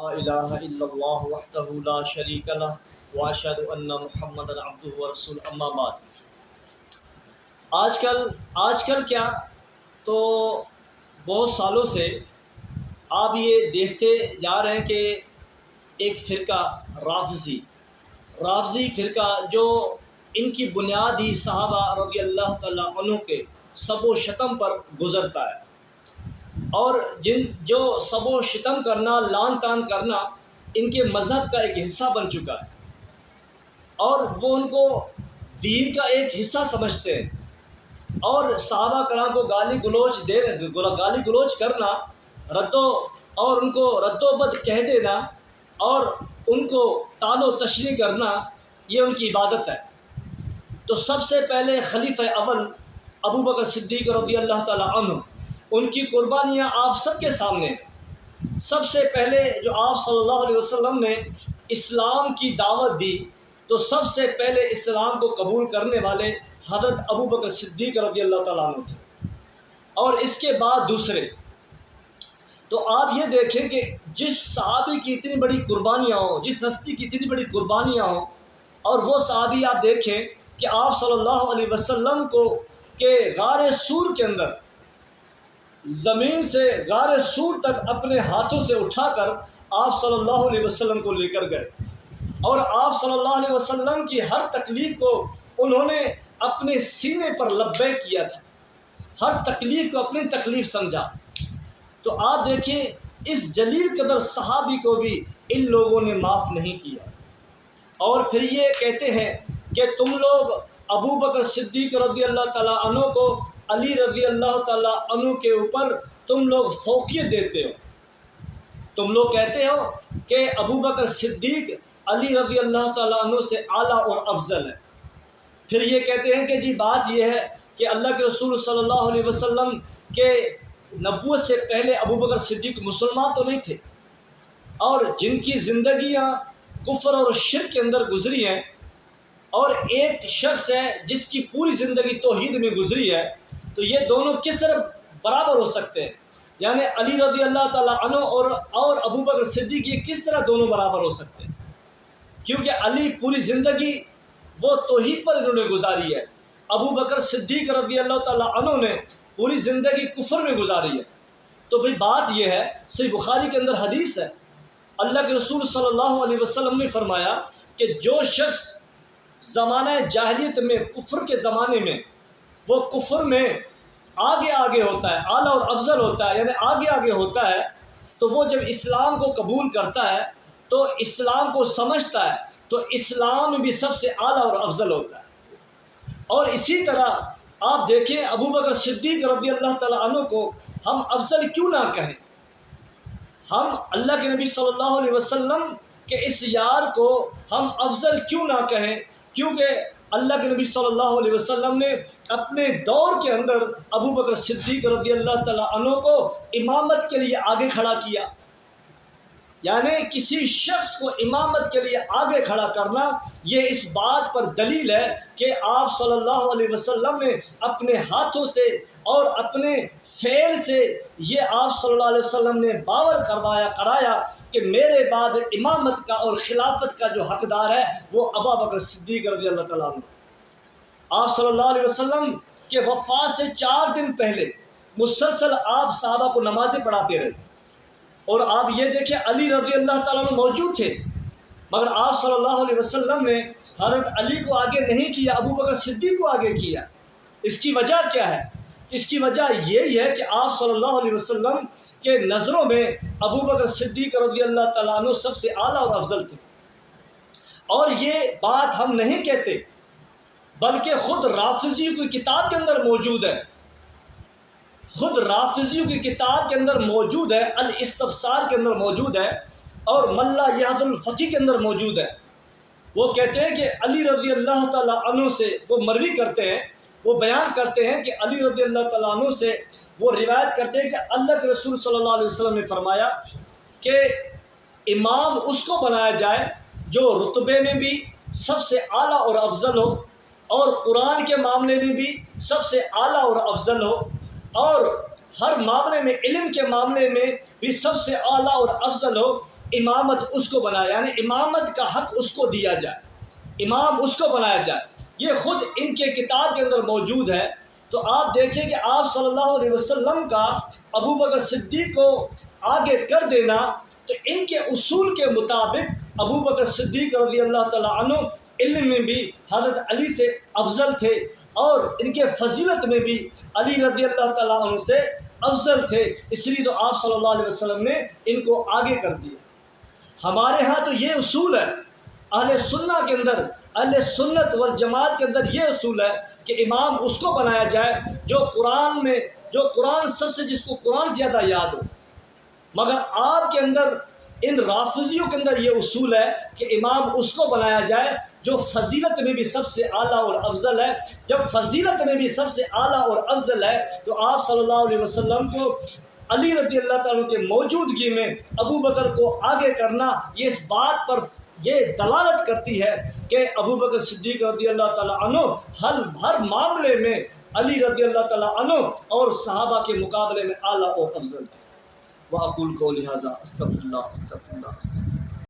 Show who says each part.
Speaker 1: الہ الا اللہ وحدہ لا شریک لہ واشہد ان محمدا عبدہ ورسولہ اما بعد۔ آج کل کیا تو بہت سالوں سے آپ یہ دیکھتے جا رہے ہیں کہ ایک فرقہ رافضی فرقہ جو ان کی بنیاد ہی صحابہ رضی اللہ تعالیٰ عنہ کے سب و شتم پر گزرتا ہے، اور جو سب و شتم کرنا، لعن طعن کرنا ان کے مذہب کا ایک حصہ بن چکا ہے، اور وہ ان کو دین کا ایک حصہ سمجھتے ہیں، اور صحابہ کرام کو گالی گلوچ کرنا، اور ان کو رد و بد کہہ دینا اور ان کو طعن و تشریح کرنا، یہ ان کی عبادت ہے۔ تو سب سے پہلے خلیفہ اول ابو بکر صدیق رضی اللہ تعالیٰ عنہ، ان کی قربانیاں آپ سب کے سامنے ہیں۔ سب سے پہلے جو آپ صلی اللہ علیہ وسلم نے اسلام کی دعوت دی، تو سب سے پہلے اسلام کو قبول کرنے والے حضرت ابو بکر صدیق رضی اللہ تعالیٰ عنہ تھے، اور اس کے بعد دوسرے۔ تو آپ یہ دیکھیں کہ جس صحابی کی اتنی بڑی قربانیاں ہوں، جس ہستی کی اتنی بڑی قربانیاں ہوں، اور وہ صحابی آپ دیکھیں کہ آپ صلی اللہ علیہ وسلم کو کہ غار سور کے اندر، زمین سے غار سور تک اپنے ہاتھوں سے اٹھا کر آپ صلی اللہ علیہ وسلم کو لے کر گئے، اور آپ صلی اللہ علیہ وسلم کی ہر تکلیف کو انہوں نے اپنے سینے پر لبیک کیا تھا، ہر تکلیف کو اپنی تکلیف سمجھا۔ تو آپ دیکھیں اس جلیل قدر صحابی کو بھی ان لوگوں نے معاف نہیں کیا، اور پھر یہ کہتے ہیں کہ تم لوگ ابو بکر صدیق رضی اللہ تعالیٰ عنہ کو علی رضی اللہ تعالیٰ عنہ کے اوپر تم لوگ فوقیت دیتے ہو۔ تم لوگ کہتے ہو کہ ابو بکر صدیق علی رضی اللہ تعالیٰ عنہ سے اعلیٰ اور افضل ہے۔ پھر یہ کہتے ہیں کہ جی بات یہ ہے کہ اللہ کے رسول صلی اللہ علیہ وسلم کے نبوت سے پہلے ابو بکر صدیق مسلمان تو نہیں تھے، اور جن کی زندگیاں کفر اور شرک کے اندر گزری ہیں، اور ایک شخص ہے جس کی پوری زندگی توحید میں گزری ہے، تو یہ دونوں کس طرح برابر ہو سکتے ہیں؟ یعنی علی رضی اللہ تعالیٰ عنہ اور ابو بکر صدیق، یہ کس طرح دونوں برابر ہو سکتے ہیں؟ کیونکہ علی پوری زندگی وہ توحید پر انہوں نے گزاری ہے، ابو بکر صدیق رضی اللہ تعالیٰ عنہ نے پوری زندگی کفر میں گزاری ہے۔ تو بھئی بات یہ ہے، صحیح بخاری کے اندر حدیث ہے، اللہ کے رسول صلی اللہ علیہ وسلم نے فرمایا کہ جو شخص زمانہ جاہلیت میں، کفر کے زمانے میں، وہ کفر میں آگے ہوتا ہے، اعلیٰ اور افضل ہوتا ہے، یعنی آگے ہوتا ہے، تو وہ جب اسلام کو قبول کرتا ہے تو اسلام کو سمجھتا ہے، تو اسلام میں بھی سب سے اعلیٰ اور افضل ہوتا ہے۔ اور اسی طرح آپ دیکھیں ابو بکر صدیق رضی اللہ تعالیٰ عنہ کو ہم افضل کیوں نہ کہیں؟ ہم اللہ کے نبی صلی اللہ علیہ وسلم کے اس یار کو ہم افضل کیوں نہ کہیں؟ کیونکہ اللہ کے نبی صلی اللہ علیہ وسلم نے اپنے دور کے اندر ابو بکر صدیق رضی اللہ تعالیٰ عنہ کو امامت کے لیے آگے کھڑا کیا۔ یعنی کسی شخص کو امامت کے لیے آگے کھڑا کرنا، یہ اس بات پر دلیل ہے کہ آپ صلی اللہ علیہ وسلم نے اپنے ہاتھوں سے اور اپنے فعل سے یہ آپ صلی اللہ علیہ وسلم نے باور کرایا کہ میرے بعد امامت کا اور خلافت کا جو حقدار ہے وہ ابو بکر صدیق رضی اللہ تعالیٰ عنہ۔ آپ صلی اللہ علیہ وسلم کے وفات سے 4 دن پہلے مسلسل آپ صحابہ کو نمازیں پڑھاتے رہے، اور آپ یہ دیکھیں علی رضی اللہ تعالیٰ عنہ موجود تھے، مگر آپ صلی اللہ علیہ وسلم نے حضرت علی کو آگے نہیں کیا، ابو بکر صدیق کو آگے کیا۔ اس کی وجہ کیا ہے؟ اس کی وجہ یہی ہے کہ آپ صلی اللہ علیہ وسلم کے نظروں میں ابو بکر صدیق رضی اللہ تعالیٰ عنہ سب سے اعلیٰ اور افضل تھے۔ اور یہ بات ہم نہیں کہتے، بلکہ خود رافضیوں کی کتاب کے اندر موجود ہے، خود رافضیوں کی کتاب کے اندر موجود ہے، الاستبصار کے اندر موجود ہے، اور ملا یہد الفقی کے اندر موجود ہے۔ وہ کہتے ہیں کہ علی رضی اللہ تعالیٰ عنہ سے وہ مروی کرتے ہیں، وہ بیان کرتے ہیں کہ علی رضی اللہ تعالیٰ عنہ سے وہ روایت کرتے ہیں کہ اللہ کے رسول صلی اللہ علیہ وسلم نے فرمایا کہ امام اس کو بنایا جائے جو رتبے میں بھی سب سے اعلیٰ اور افضل ہو، اور قرآن کے معاملے میں بھی سب سے اعلیٰ اور افضل ہو، اور ہر معاملے میں، علم کے معاملے میں بھی سب سے اعلیٰ اور افضل ہو۔ امامت اس کو بنایا، یعنی امامت کا حق اس کو دیا جائے، امام اس کو بنایا جائے، یہ خود ان کے کتاب کے اندر موجود ہے۔ تو آپ دیکھیں کہ آپ صلی اللہ علیہ وسلم کا ابو بکر صدیق کو آگے کر دینا، تو ان کے اصول کے مطابق ابو بکر صدیق رضی اللہ تعالیٰ عنہ علم میں بھی حضرت علی سے افضل تھے، اور ان کے فضیلت میں بھی علی رضی اللہ تعالیٰ عنہ سے افضل تھے، اس لیے تو آپ صلی اللہ علیہ وسلم نے ان کو آگے کر دیا۔ ہمارے ہاں تو یہ اصول ہے، اہل سنہ کے اندر، اہل سنت والجماعت کے اندر یہ اصول ہے کہ امام اس کو بنایا جائے جو قرآن سب سے، جس کو قرآن زیادہ یاد ہو۔ مگر آپ کے اندر، ان رافضیوں کے اندر یہ اصول ہے کہ امام اس کو بنایا جائے جو فضیلت میں بھی سب سے اعلیٰ اور افضل ہے۔ جب فضیلت میں بھی سب سے اعلیٰ اور افضل ہے تو آپ صلی اللہ علیہ وسلم کو علی رضی اللہ تعالیٰ کی موجودگی میں ابو بکر کو آگے کرنا، یہ اس بات پر یہ دلالت کرتی ہے کہ ابو بکر صدیق رضی اللہ تعالیٰ عنہ ہر معاملے میں علی رضی اللہ تعالیٰ عنہ اور صحابہ کے مقابلے میں اعلیٰ اور افضل تھے۔ وَأَقُولُ قَوْلِي هَذَا أَسْتَغْفِرُ اللَّهَ